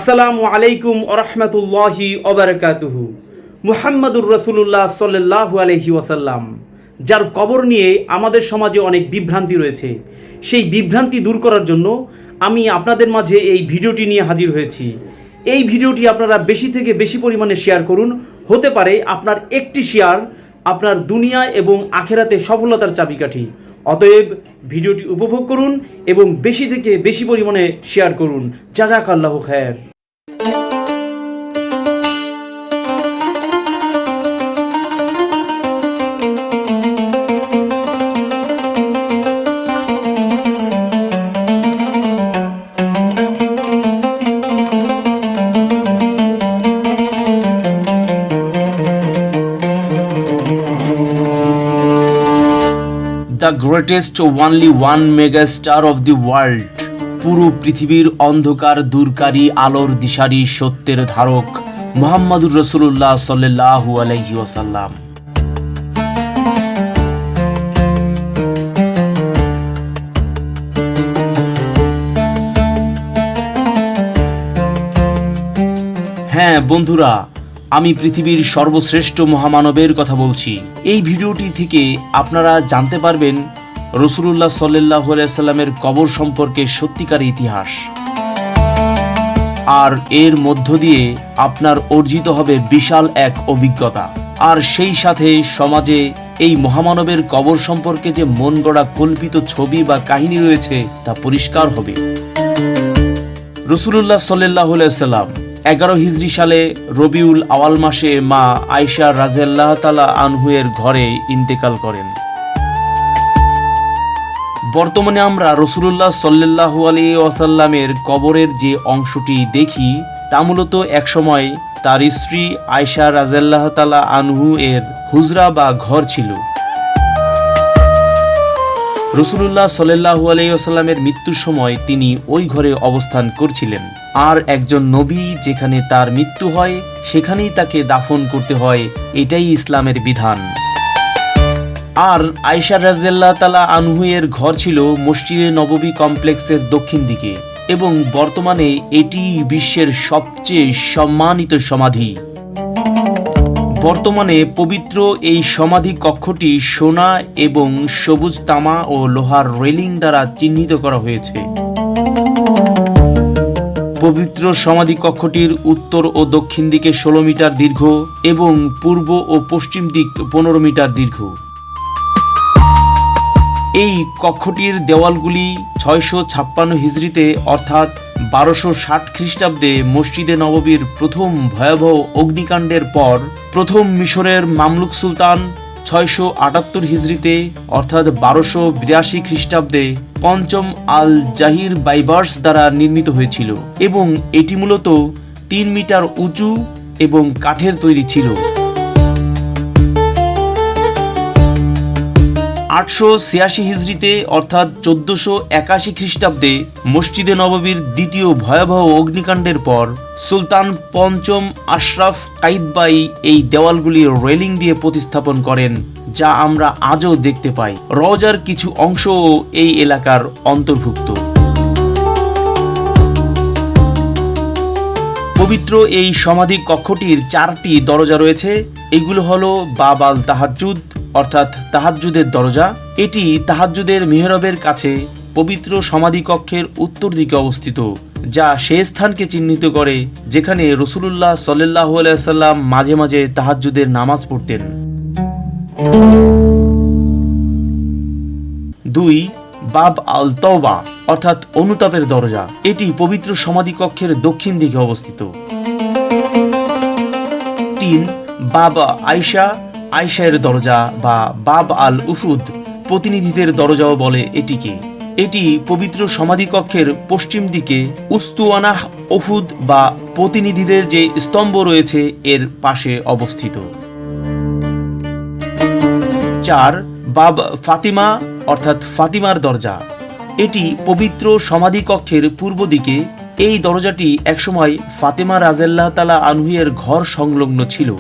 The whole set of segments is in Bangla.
আসসালামু আলাইকুম ওরহমতুল্লাহি ওবারাকাতুহু। মুহাম্মাদুর রাসূলুল্লাহ সাল্লাল্লাহু আলাইহি ওয়াসাল্লাম, যার কবর নিয়ে আমাদের সমাজে অনেক বিভ্রান্তি রয়েছে, সেই বিভ্রান্তি দূর করার জন্য আমি আপনাদের মাঝে এই ভিডিওটি নিয়ে হাজির হয়েছি। এই ভিডিওটি আপনারা বেশি থেকে বেশি পরিমাণে শেয়ার করুন। হতে পারে আপনার একটি শেয়ার আপনার দুনিয়া এবং আখেরাতে সফলতার চাবিকাঠি। অতএব ভিডিওটি উপভোগ করুন এবং বেশি থেকে বেশি পরিমাণে শেয়ার করুন। জাযাকাল্লাহু খায়র। The greatest only one mega star of the world, পুরো পৃথিবীর অন্ধকার দূরকারী আলোর দিশারি সত্যের ধারক মুহাম্মাদুর রাসূলুল্লাহ সাল্লাল্লাহু আলাইহি ওয়াসাল্লাম। হ্যাঁ বন্ধুরা, আমি পৃথিবীর সর্বশ্রেষ্ঠ মহামানবের কথা বলছি। এই ভিডিওটি থেকে আপনারা জানতে পারবেন রাসূলুল্লাহ সাল্লাল্লাহু আলাইহি সাল্লামের কবর সম্পর্কে সত্যিকার ইতিহাস, আর এর মধ্য দিয়ে আপনার অর্জিত হবে বিশাল এক অভিজ্ঞতা। আর সেই সাথে সমাজে এই মহামানবের কবর সম্পর্কে যে মন গড়া কল্পিত ছবি বা কাহিনী রয়েছে তা পরিষ্কার হবে। রাসূলুল্লাহ সাল্লাল্লাহু আলাইহি সাল্লাম 11 হিজরি সালে রবিউল আওয়াল মাসে মা আয়েশা রাদিয়াল্লাহু তাআলা আনহুয়ের ঘরে ইন্তেকাল করেন। বর্তমানে আমরা রাসূলুল্লাহ সাল্লাল্লাহু আলাইহি ওয়াসাল্লামের কবরের যে অংশটি দেখি তা মূলত একসময় তার স্ত্রী আয়েশা রাদিয়াল্লাহু তাআলা আনহু এর হুজরা বা ঘর ছিল। রাসূলুল্লাহ সাল্লাল্লাহু আলাইহি ওয়াসাল্লামের মৃত্যুর সময় তিনি ওই ঘরে অবস্থান করছিলেন। আর একজন নবী যেখানে তার মৃত্যু হয় সেখানেই তাকে দাফন করতে হয়, এটাই ইসলামের বিধান। আর আয়েশা রাদিয়াল্লাহু তাআলা আনহু এর ঘর ছিল মসজিদে নববী কমপ্লেক্সের দক্ষিণ দিকে, এবং বর্তমানে এটি বিশ্বের সবচেয়ে সম্মানিত সমাধি। বর্তমানে পবিত্র এই সমাধি কক্ষটি সোনা এবং সবুজ তামা ও লোহার রেলিং দ্বারা চিহ্নিত করা হয়েছে। পবিত্র সমাধি কক্ষটির উত্তর ও দক্ষিণ দিকে 16 মিটার দীর্ঘ এবং পূর্ব ও পশ্চিম দিক 15 মিটার দীর্ঘ। এই কক্ষটির দেওয়ালগুলি 656 হিজরিতে অর্থাৎ 1260 খ্রিস্টাব্দে মসজিদে নববীর প্রথম ভয়াবহ অগ্নিকাণ্ডের পর প্রথম মিশরের মামলুক সুলতান 678 হিজরিতে অর্থাৎ 1282 খ্রিস্টাব্দে পঞ্চম আল জাহির বাইবার্স দ্বারা নির্মিত হয়েছিল, এবং এটি মূলত 3 মিটার উঁচু এবং কাঠের তৈরি ছিল। 886 হিজরিতে অর্থাৎ 1481 খ্রিস্টাব্দে মসজিদে নববীর দ্বিতীয় ভয়াবহ অগ্নিকাণ্ডের পর সুলতান পঞ্চম আশরাফ কাইতবাই এই দেওয়ালগুলি রেলিং দিয়ে প্রতিস্থাপন করেন, যা আমরা আজও দেখতে পাই। রওজার কিছু অংশও এই এলাকার অন্তর্ভুক্ত। পবিত্র এই সমাধি কক্ষটির 4টি দরজা রয়েছে। এগুলো হলো বাব আল তাহাজ্জুদ অর্থাৎ তাহাজ্জুদের দরজা। এটি তাহাজ্জুদের মিহরাবের কাছে পবিত্র সমাধি কক্ষের উত্তর দিকে অবস্থিত, যা সেই স্থানকে চিহ্নিত করে যেখানে রাসূলুল্লাহ সাল্লাল্লাহু আলাইহি সাল্লাম মাঝে মাঝে তাহাজ্জুদের নামাজ পড়তেন। 2. বাব আল তওবা অর্থাৎ অনুতাপের দরজা। এটি পবিত্র সমাধি কক্ষের দক্ষিণ দিকে অবস্থিত। 3. বাব আয়েশার দরজা বা বাব আল উফুদ, প্রতিনিধিদের দরজাও বলে এটিকে। এটি পবিত্র সমাধি কক্ষের পশ্চিম দিকে উস্তুয়ানাহ উহুদ বা প্রতিনিধিদের যে স্তম্ভ রয়েছে এর পাশে অবস্থিত। 4. বাব ফাতিমা অর্থাৎ ফাতিমার দরজা। এটি পবিত্র সমাধি কক্ষের পূর্ব দিকে। এই দরজাটি একসময় ফাতিমা রাদিয়াল্লাহু তাআলা আনহু এর ঘর সংলগ্ন ছিল।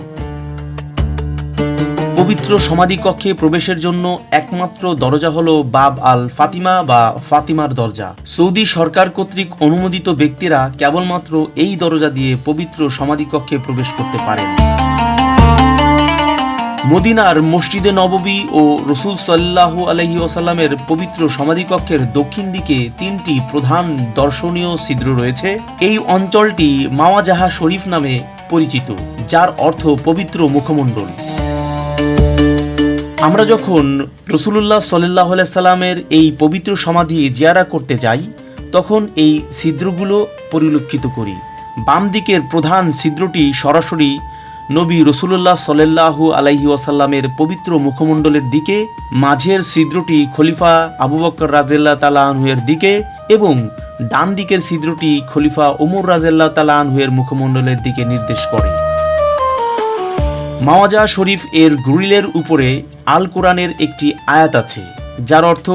পবিত্র সমাধিকক্ষে প্রবেশের জন্য একমাত্র দরজা হলো বাব আল ফাতিমা বা ফাতিমার দরজা। সৌদি সরকার কর্তৃক অনুমোদিত ব্যক্তিরা কেবলমাত্র এই দরজা দিয়ে পবিত্র সমাধিকক্ষে প্রবেশ করতে পারেন। মদিনার মসজিদে নববী ও রসুল সাল্লাল্লাহু আলাইহি ওয়াসাল্লামের পবিত্র সমাধিকক্ষের দক্ষিণ দিকে 3টি প্রধান দর্শনীয় ছিদ্র রয়েছে। এই অঞ্চলটি মাওয়াজাহা শরীফ নামে পরিচিত, যার অর্থ পবিত্র মুখমণ্ডল। আমরা যখন রসুলুল্লাহ সাল্লাল্লাহু আলাইহি সাল্লামের এই পবিত্র সমাধি জিয়ারা করতে যাই, তখন এই ছিদ্রগুলো পরিলক্ষিত করি। বাম দিকের প্রধান ছিদ্রটি সরাসরি নবী রসুলুল্লাহ সাল্লাল্লাহু আলাইহি ওয়াসাল্লামের পবিত্র মুখমণ্ডলের দিকে, মাঝের ছিদ্রটি খলিফা আবু বকর রাদিয়াল্লাহু তাআলা আনহুর দিকে এবং ডান দিকের ছিদ্রটি খলিফা ওমর রাদিয়াল্লাহু তাআলা আনহুর মুখমণ্ডলের দিকে নির্দেশ করে। মাওয়াজা শরীফ এর গ্রিলের উপরে আল কোরআনের একটি আয়াত আছে, যার অর্থ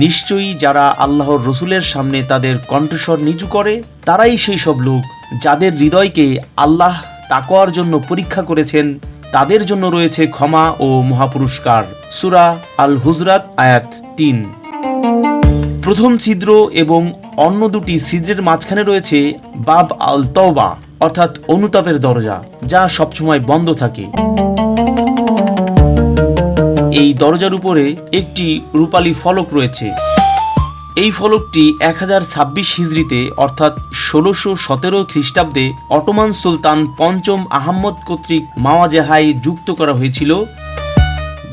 নিশ্চয়ই যারা আল্লাহর রসুলের সামনে তাদের কণ্ঠস্বর নিচু করে তারাই সেই সব লোক যাদের হৃদয়কে আল্লাহ তাকওয়ার জন্য পরীক্ষা করেছেন, তাদের জন্য রয়েছে ক্ষমা ও মহাপুরস্কার। সূরা আল হুজরাত আয়াত 3। প্রথম ছিদ্র এবং অন্য দুটি ছিদ্রের মাঝখানে রয়েছে বাব আল তওবা অর্থাৎ অনুতাপের দরজা, যা সবসময় বন্ধ থাকে। এই দরজার উপরে একটি রূপালী ফলক রয়েছে। এই ফলকটি 1026 হিজরিতে অর্থাৎ 1617 খ্রিস্টাব্দে অটোমান সুলতান পঞ্চম আহমদ কর্তৃক মাওয়াজাহায় যুক্ত করা হয়েছিল।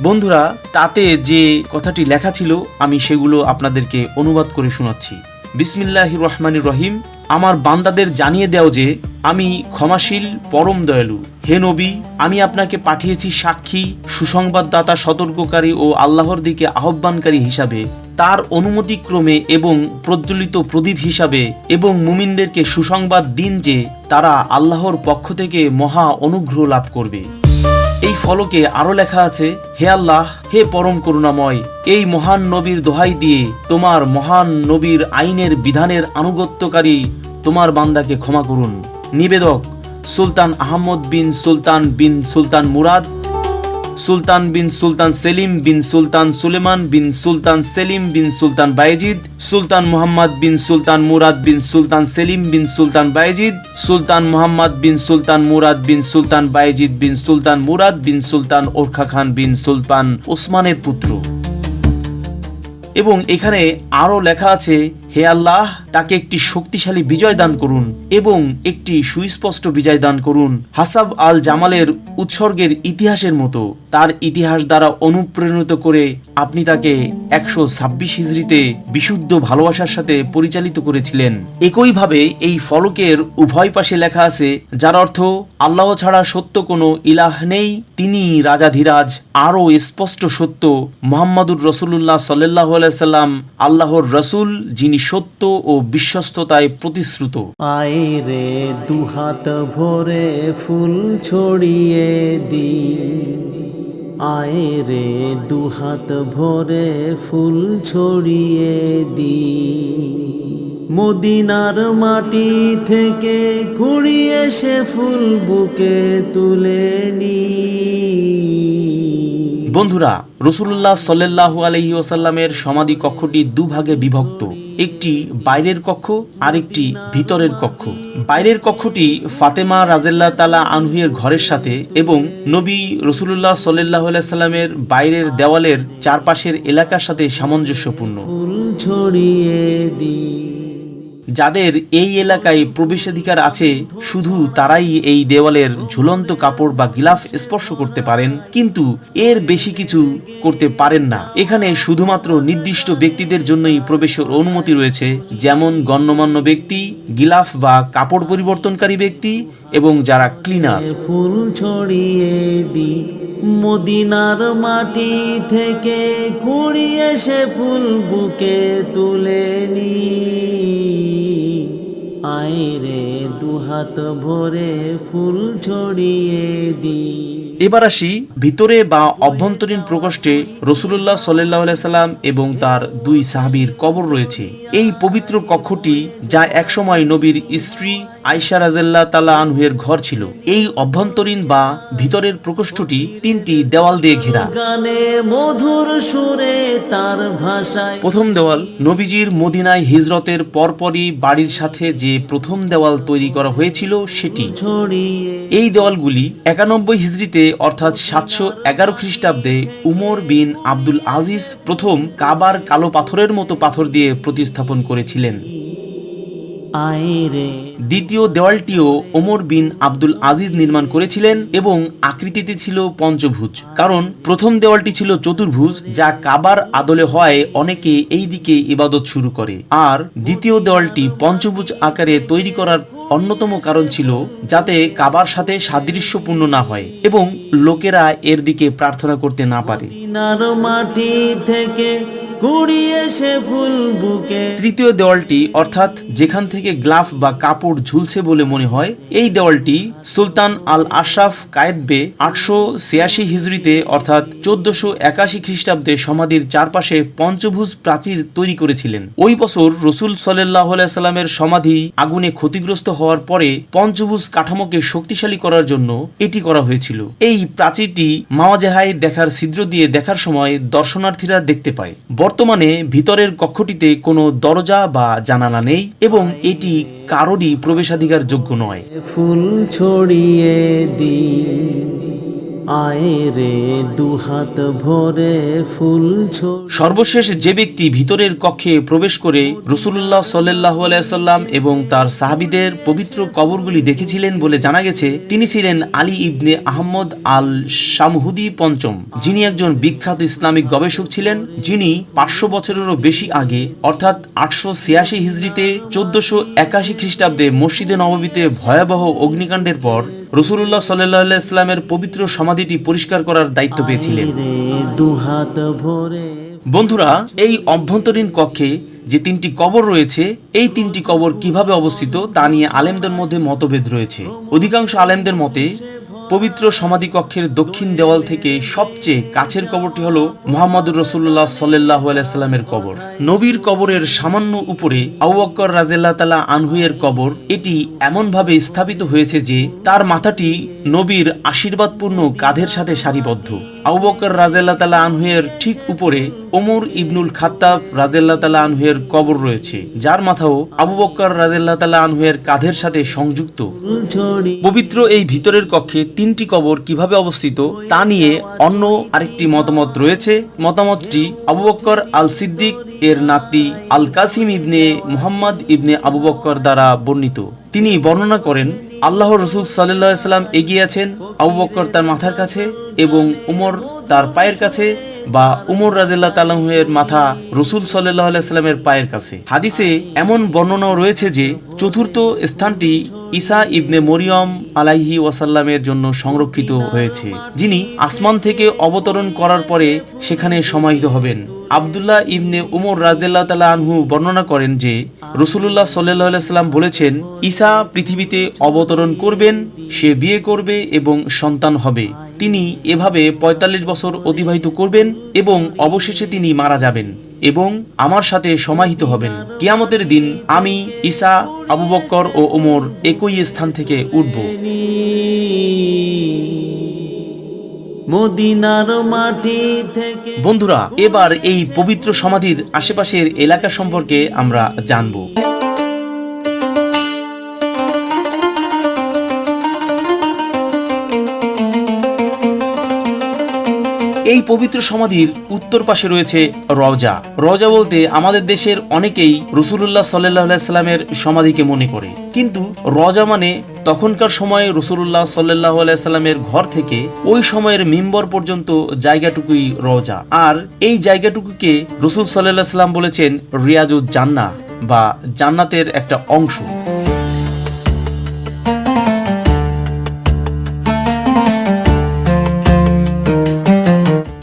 বন্ধুরা, তাতে যে কথাটি লেখা ছিল আমি সেগুলো আপনাদেরকে অনুবাদ করে শোনাচ্ছি। বিসমিল্লাহির রহমানির রহিম। আমার বান্দাদের জানিয়ে দাও যে আমি ক্ষমাশীল, পরম দয়ালু। হে নবী, আমি আপনাকে পাঠিয়েছি সাক্ষী, সুসংবাদদাতা, সতর্ককারী ও আল্লাহর দিকে আহ্বানকারী হিসাবে, তার অনুমতিক্রমে এবং প্রজ্বলিত প্রদীপ হিসাবে, এবং মুমিনদেরকে সুসংবাদ দিন যে তারা আল্লাহর পক্ষ থেকে মহা অনুগ্রহ লাভ করবে। এই ফলকে আরো লেখা আছে, হে আল্লাহ, হে পরম করুণাময়, এই মহান নবীর দোহাই দিয়ে তোমার মহান নবীর আইনের বিধানের আনুগত্যকারী তোমার বান্দাকে ক্ষমা করুন। নিবেদক সুলতান আহমদ বিন সুলতান মুরাদ, সুলতান বিন সুলতান সেলিম বিন সুলতান সুলেমান বিন সুলতান সেলিম বিন সুলতান বায়েজিদ, সুলতান মুহাম্মদ বিন সুলতান মুরাদ বিন সুলতান সেলিম বিন সুলতান বায়েজিদ, সুলতান মুহাম্মদ বিন সুলতান মুরাদ বিন সুলতান বায়েজিদ বিন সুলতান মুরাদ বিন সুলতান ওরখা খান বিন সুলতান ওসমানের পুত্র। এবং এখানে আরো লেখা আছে, হে আল্লাহ, তাকে একটি শক্তিশালী বিজয় দান করুন এবং একটি সুস্পষ্ট বিজয় দান করুন, হাসাব আল জামালের উৎসর্গের ইতিহাসের মতো। তার ইতিহাস দ্বারা অনুপ্রাণিত করে আপনি তাকে 126 হিজরিতে বিশুদ্ধ ভালোবাসার সাথে পরিচালিত করেছিলেন। একইভাবে এই ফলকের উভয় পাশে লেখা আছে, যার অর্থ আল্লাহ ছাড়া সত্য কোনো ইলাহ নেই, তিনি রাজাধিরাজ। আরও স্পষ্ট সত্য, মুহাম্মাদুর রাসূলুল্লাহ সাল্লাল্লাহু আলাইহি সাল্লাম আল্লাহর রাসূল, যিনি সত্য ও বিশ্বস্ততায় প্রতিশ্রুত। আয় রে দুহাত ভরে ফুল ছড়িয়ে দি, আয় রে দুহাত ভরে ফুল ছড়িয়ে দি, মদিনার মাটি থেকে কুড়িয়ে সে ফুল বুকে তুলে নি। বন্ধুরা, রাসূলুল্লাহ সাল্লাল্লাহু আলাইহি ওয়াসাল্লামের সমাধি কক্ষটি দুভাগে বিভক্ত, একটি বাইরের কক্ষ আর একটি ভিতরের কক্ষ। বাইরের কক্ষটি ফাতেমা রাদিয়াল্লাহু তাআলা আনহুর ঘরের সাথে এবং নবী রাসূলুল্লাহ সাল্লাল্লাহু আলাইহি ওয়াসাল্লামের বাইরের দেওয়ালের চারপাশের এলাকার সাথে সামঞ্জস্যপূর্ণ। ফুল ছড়িয়ে দি, যাদের এই এলাকায় প্রবেশাধিকার আছে শুধু তারাই এই দেওয়ালের ঝুলন্ত কাপড় বা গিলাফ স্পর্শ করতে পারেন, কিন্তু এর বেশি কিছু করতে পারেন না। এখানে শুধুমাত্র নির্দিষ্ট ব্যক্তিদের জন্যই প্রবেশের অনুমতি রয়েছে, যেমন গণ্যমান্য ব্যক্তি, গিলাফ বা কাপড় পরিবর্তনকারী ব্যক্তি এবং যারা ক্লিনার। ফুল ছড়িয়ে দি, মদিনার মাটি থেকে কুড়িয়ে সে ফুল বুকে তুলে নি, আয় রে দুহাত ভরে ফুল ছড়িয়ে দি। এবার আসি ভিতরে বা অভ্যন্তরীণ প্রকোষ্ঠে রাসূলুল্লাহ সাল্লাল্লাহু আলাইহি সাল্লাম এবং তার দুই সাহাবীর কবর রয়েছে। এই পবিত্র কক্ষটি, যা একসময় নবীর স্ত্রী আয়েশা রাদিয়াল্লাহু তাআলা আনহুয়ের ঘর ছিল। এই অভ্যন্তরীণ বা ভিতরের প্রকোষ্ঠটি 3টি দেওয়াল দিয়ে ঘেরা। গানে মধুর সুরে তার ভাষায় প্রথম দেওয়াল নবীজির মদিনায় হিজরতের পরপরই বাড়ির সাথে যে প্রথম দেওয়াল তৈরি করা হয়েছিল সেটি। ছড়িয়ে এই দেওয়ালগুলি 91 হিজরিতে অর্থাৎ 711 খ্রিস্টাব্দে উমর বিন আব্দুল আজিজ প্রথম কাবার কালো পাথরের মতো পাথর দিয়ে প্রতিস্থাপন করেছিলেন। আইরে দ্বিতীয় দেওয়ালটিও ওমর বিন আব্দুল আজিজ নির্মাণ করেছিলেন এবং আকৃতিতে ছিল পঞ্চভুজ, কারণ প্রথম দেওয়ালটি ছিল চতুর্ভুজ, যা কাবার আদলে হয় অনেকে এই দিকে ইবাদত শুরু করে। আর দ্বিতীয় দেওয়ালটি পঞ্চভুজ আকারে তৈরি করার অন্যতম কারণ ছিল যাতে কাবার সাথে সাদৃশ্যপূর্ণ না হয় এবং লোকেরা এর দিকে প্রার্থনা করতে না পারে। দিনার মাটি থেকে কুড়িয়ে সে ফুল বুকে তৃতীয় দেওয়ালটি অর্থাৎ যেখান থেকে গ্লাফ বা কাপড় ঝুলছে বলে মনে হয়, এই দেওয়ালটি সুলতান আল আশরাফ কায়েতবে 886 হিজরিতে অর্থাৎ 1481 খ্রিস্টাব্দে সমাধির চারপাশে পঞ্চভুজ প্রাচীর তৈরি করেছিলেন। ওই বছর রসুল সাল্লাল্লাহু আলাইহি সাল্লামের সমাধি আগুনে ক্ষতিগ্রস্ত হওয়ার পরে পঞ্চভুজ কাঠামোকে শক্তিশালী করার জন্য এটি করা হয়েছিল। এই প্রাচীরটি মাওয়াজেহায় দেখার ছিদ্র দিয়ে দেখার সময় দর্শনার্থীরা দেখতে পায়। বর্তমানে ভিতরের কক্ষটিতে কোনো দরজা বা জানালা নেই এবং এটি কারোরই প্রবেশাধিকার যোগ্য নয়। ফুল ছড়িয়ে দি আয়রে দুহাত ভরে ফুল সর্বশেষ যে ব্যক্তি ভিতরের কক্ষে প্রবেশ করে রাসূলুল্লাহ সাল্লাল্লাহু আলাইহি সাল্লাম এবং তার সাহাবীদের পবিত্র কবরগুলি দেখেছিলেন বলে জানা গেছে, তিনি ছিলেন আলী ইবনে আহমদ আল শামহুদি পঞ্চম, যিনি একজন বিখ্যাত ইসলামিক গবেষক ছিলেন, যিনি 500 বছরেরও বেশি আগে অর্থাৎ 886 হিজরিতে 1481 খ্রিস্টাব্দে মসজিদে নববীতে ভয়াবহ অগ্নিকাণ্ডের পর রাসূলুল্লাহ সাল্লাল্লাহু আলাইহি সাল্লামের পবিত্র সমাধিটি পরিষ্কার করার দায়িত্ব পেয়েছিলেন। দুহাত ভরে বন্ধুরা, এই অভ্যন্তরীণ কক্ষে যে 3টি কবর রয়েছে, এই 3টি কবর কিভাবে অবস্থিত তা নিয়ে আলেমদের মধ্যে মতভেদ রয়েছে। অধিকাংশ আলেমদের মতে পবিত্র সমাধি কক্ষের দক্ষিণ দেওয়াল থেকে সবচেয়ে কাছের কবরটি হলো মুহাম্মদুর রাসূলুল্লাহ সাল্লাল্লাহু আলাইহি সাল্লামের কবর। নবীর কবরের সামান্য উপরে আবু বকর রাদিয়াল্লাহু তাআলা আনহুয়ের কবর। এটি এমনভাবে স্থাপিত হয়েছে যে তার মাথাটি নবীর আশীর্বাদপূর্ণ কাঁধের সাথে সারিবদ্ধ। আবু বকর রাদিয়াল্লাহু তাআলা আনহুয়ের ঠিক উপরে ওমর ইবনুল খাত্তাব রাদিয়াল্লাহু তাআলা আনহুয়ের কবর রয়েছে, যার মাথাও আবু বকর রাদিয়াল্লাহু তাআলা আনহুয়ের কাঁধের সাথে সংযুক্ত। পবিত্র এই ভিতরের কক্ষে 3টি কবর কিভাবে অবস্থিত তা নিয়ে অন্য আরেকটি মতামত রয়েছে। মতামতটি আবু বকর আল সিদ্দিক এর নাতি আল কাসিম ইবনে মুহাম্মদ ইবনে আবু বকর দ্বারা বর্ণিত। তিনি বর্ণনা করেন, আল্লাহর রাসূল সাল্লাল্লাহু আলাইহি সাল্লাম এগিয়ে আছেন, আবু বকর তার মাথার কাছে এবং উমর তার পায়ের কাছে, বা উমর রাদিয়াল্লাহু তাআলা এর মাথা রাসূল সাল্লাল্লাহু আলাইহি সাল্লামের পায়ের কাছে। হাদিসে এমন বর্ণনাও রয়েছে যে চতুর্থ স্থানটি ঈসা ইবনে মরিয়ম আলাইহি ওয়াসাল্লামের জন্য সংরক্ষিত হয়েছে, যিনি আসমান থেকে অবতরণ করার পরে সেখানে সমাহিত হবেন। আব্দুল্লাহ ইবনে উমর রাদিয়াল্লাহু তাআলা আনহু বর্ণনা করেন যে রাসূলুল্লাহ সাল্লাল্লাহু আলাইহি সাল্লাম বলেছেন, ঈসা পৃথিবীতে অবতরণ করবেন, সে বিয়ে করবে এবং সন্তান হবে। তিনি এভাবে 45 বছর অতিবাহিত করবেন এবং অবশেষে তিনি মারা যাবেন এবং আমার সাথে সমাহিত হবেন। কিয়ামতের দিন আমি, ঈসা, আবু বকর ও ওমর একই স্থান থেকে উঠব। মদিনার মাটি থেকে বন্ধুরা, এবার এই পবিত্র সমাধির আশেপাশের এলাকা সম্পর্কে আমরা জানব। এই পবিত্র সমাধির উত্তর পাশে রয়েছে রওজা। রওজা বলতে আমাদের দেশের অনেকেই রাসূলুল্লাহ সাল্লাল্লাহু আলাইহি সাল্লামের সমাধিকে মনে করে, কিন্তু রওজা মানে তখনকার সময়ে রাসূলুল্লাহ সাল্লাল্লাহু আলাইহি সাল্লামের ঘর থেকে ওই সময়ের মিম্বর পর্যন্ত জায়গাটুকুই রওজা। আর এই জায়গাটুকুকে রাসূল সাল্লাল্লাহু আলাইহি সাল্লাম বলেছেন রিয়াজুজ জান্নাহ বা জান্নাতের একটা অংশ।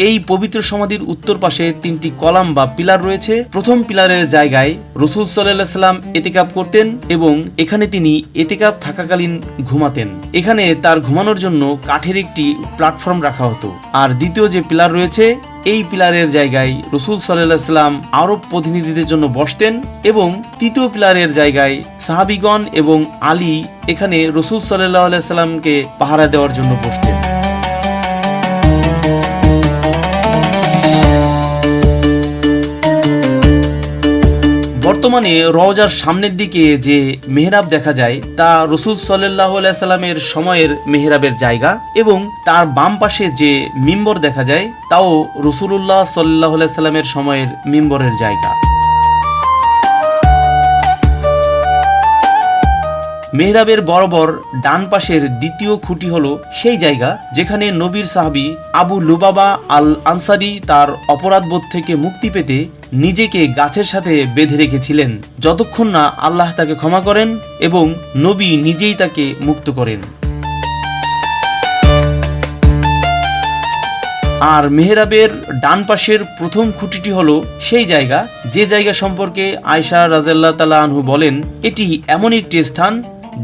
এই পবিত্র সমাধির উত্তর পাশে 3টি কলাম বা পিলার রয়েছে। প্রথম পিলারের জায়গায় রাসূল সাল্লাল্লাহু আলাইহি সাল্লাম ইতিকাফ করতেন এবং এখানে তিনি ইতিকাফ থাকাকালীন ঘুমাতেন। এখানে তার ঘুমানোর জন্য কাঠের একটি প্ল্যাটফর্ম রাখা হতো। আর দ্বিতীয় যে পিলার রয়েছে, এই পিলারের জায়গায় রাসূল সাল্লাল্লাহু আলাইহি সাল্লাম আরব প্রতিনিধিদের জন্য বসতেন এবং তৃতীয় পিলারের জায়গায় সাহাবীগণ এবং আলী এখানে রাসূল সাল্লাল্লাহু আলাইহি সাল্লামকে পাহারা দেওয়ার জন্য বসতেন। বর্তমানে রওজার সামনের দিকে যে মেহরাব দেখা যায় তা রাসূল সাল্লাল্লাহু আলাইহি সাল্লামের সময়ের মেহরাবের জায়গা এবং তার বাম পাশে যে মিম্বর দেখা যায় তাও রাসূলুল্লাহ সাল্লাল্লাহু আলাইহি সাল্লামের সময়ের মিম্বরের জায়গা। মেহরাবের বরাবর ডান পাশের দ্বিতীয় খুঁটি হলো সেই জায়গা যেখানে নবীর সাহাবী আবু লুবাবা আল আনসারী তার অপরাধবোধ থেকে মুক্তি পেতে নিজেকে গাছের সাথে বেঁধে রেখেছিলেন যতক্ষণ না আল্লাহ তাকে ক্ষমা করেন এবং নবী নিজেই তাকে মুক্ত করেন। আর মেহরাবের ডান পাশের প্রথম খুঁটিটি হলো সেই জায়গা যে জায়গা সম্পর্কে আয়েশা রাদিয়াল্লাহু তাআলা আনহু বলেন এটি এমন একটি স্থান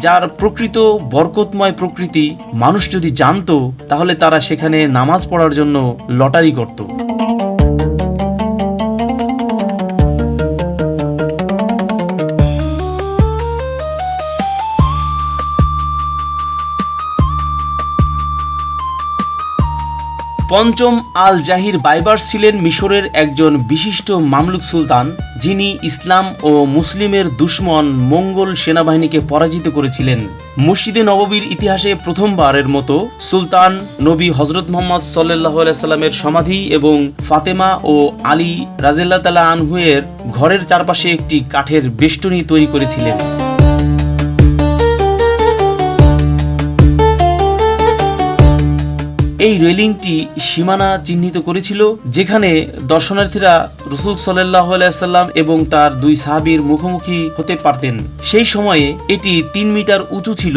যার প্রকৃত বরকতময় প্রকৃতি মানুষ যদি জানতো তাহলে তারা সেখানে নামাজ পড়ার জন্য লটারি করত। পঞ্চম আল জাহির বাইবার্স ছিলেন মিশরের একজন বিশিষ্ট মামলুক সুলতান যিনি ইসলাম ও মুসলিমের দুশমন মঙ্গোল সেনাবাহিনীকে পরাজিত করেছিলেন। মসজিদে নববীর ইতিহাসে প্রথমবারের মতো সুলতান নবী হযরত মুহাম্মদ সাল্লাল্লাহু আলাইহি সাল্লামের সমাধি এবং ফাতেমা ও আলী রাদিয়াল্লাহু তাআলা আনহুয়ের ঘরের চারপাশে একটি কাঠের বেষ্টনী তৈরি করেছিলেন। এই রেলিংটি সীমানা চিহ্নিত করেছিল যেখানে দর্শনার্থীরা রাসূল সাল্লাল্লাহু আলাইহি সাল্লাম এবং তার দুই সাহাবীর মুখোমুখি হতে পারতেন। সেই সময়ে এটি 3 মিটার উঁচু ছিল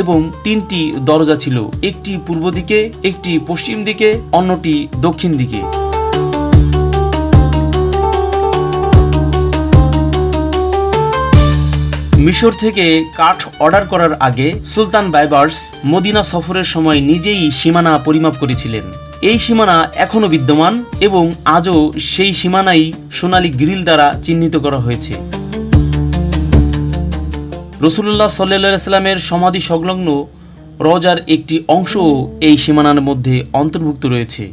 এবং 3টি দরজা ছিল, একটি পূর্ব দিকে, একটি পশ্চিম দিকে, অন্যটি দক্ষিণ দিকে। মিশর থেকে কাঠ অর্ডার করার আগে সুলতান বাইবার্স মদিনা সফরের সময় নিজেই সীমানা পরিমাপ করেছিলেন। এই সীমানা এখনও বিদ্যমান এবং আজও সেই সীমানাই সোনালী গ্রিল দ্বারা চিহ্নিত করা হয়েছে। রাসূলুল্লাহ সাল্লাল্লাহু আলাইহি সাল্লামের সমাধি সংলগ্ন রওজার একটি অংশ এই সীমানার মধ্যে অন্তর্ভুক্ত রয়েছে।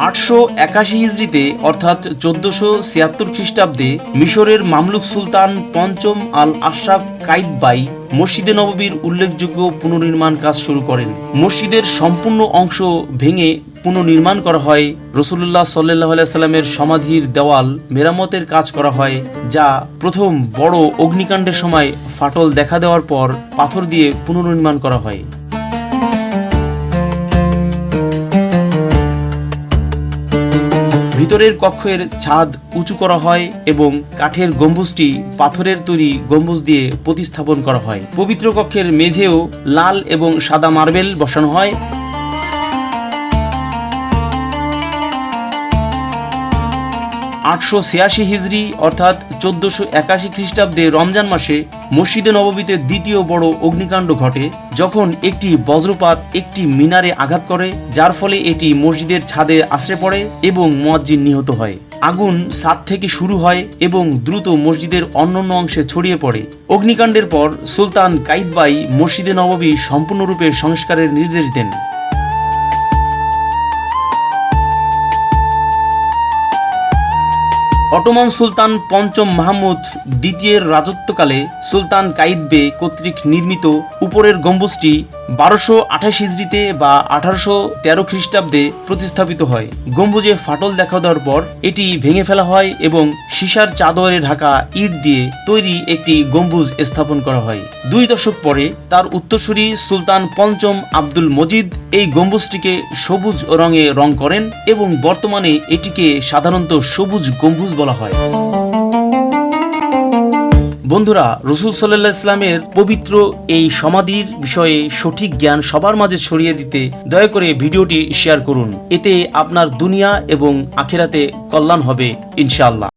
আটশো 81 হিজরিতে অর্থাৎ 1476 খ্রিস্টাব্দে মিশরের মামলুক সুলতান পঞ্চম আল আশরাফ কাইতবাই মসজিদে নববীর উল্লেখযোগ্য পুনর্নির্মাণ কাজ শুরু করেন। মসজিদের সম্পূর্ণ অংশ ভেঙে পুনর্নির্মাণ করা হয়। রাসূলুল্লাহ সাল্লাল্লাহু আলাইহি সাল্লামের সমাধির দেওয়াল মেরামতের কাজ করা হয়, যা প্রথম বড় অগ্নিকাণ্ডের সময় ফাটল দেখা দেওয়ার পর পাথর দিয়ে পুনর্নির্মাণ করা হয়। ভিতরের কক্ষের ছাদ উঁচু করা হয় এবং কাঠের গম্বুজটি পাথরের তৈরি গম্বুজ দিয়ে প্রতিস্থাপন করা হয়। পবিত্র কক্ষের মেঝেও লাল এবং সাদা মার্বেল বসানো হয়। 886 হিজরি অর্থাৎ 1481 খ্রিস্টাব্দে রমজান মাসে মসজিদে নববীতে দ্বিতীয় বড় অগ্নিকাণ্ড ঘটে, যখন একটি বজ্রপাত একটি মিনারে আঘাত করে, যার ফলে এটি মসজিদের ছাদে আছড়ে পড়ে এবং মুয়াজ্জিন নিহত হয়। আগুন ছাদ থেকে শুরু হয় এবং দ্রুত মসজিদের অন্যান্য অংশে ছড়িয়ে পড়ে। অগ্নিকাণ্ডের পর সুলতান কাইতবাই মসজিদে নববী সম্পূর্ণরূপে সংস্কারের নির্দেশ দেন। অটোমান সুলতান পঞ্চম মাহমুদ দ্বিতীয়ের রাজত্বকালে সুলতান কাইতবে কর্তৃক নির্মিত উপরের গম্বুজটি 1228 হিজরিতে বা 1813 খ্রিস্টাব্দে প্রতিস্থাপিত হয়। গম্বুজে ফাটল দেখা দেওয়ার পর এটি ভেঙে ফেলা হয় এবং সীসার চাদরে ঢাকা ইট দিয়ে তৈরি একটি গম্বুজ স্থাপন করা হয়। 2 দশক পরে তার উত্তরসূরি সুলতান পঞ্চম আব্দুল মজিদ এই গম্বুজটিকে সবুজ রঙে রং করেন এবং বর্তমানে এটিকে সাধারণত সবুজ গম্বুজ বলা হয়। বন্ধুরা, রাসূল সাল্লাল্লাহু আলাইহি ওয়াসাল্লামের পবিত্র এই সমাধির বিষয়ে সঠিক জ্ঞান সবার মাঝে ছড়িয়ে দিতে দয়া করে ভিডিওটি শেয়ার করুন। এতে আপনার দুনিয়া এবং আখিরাতে কল্যাণ হবে ইনশাআল্লাহ।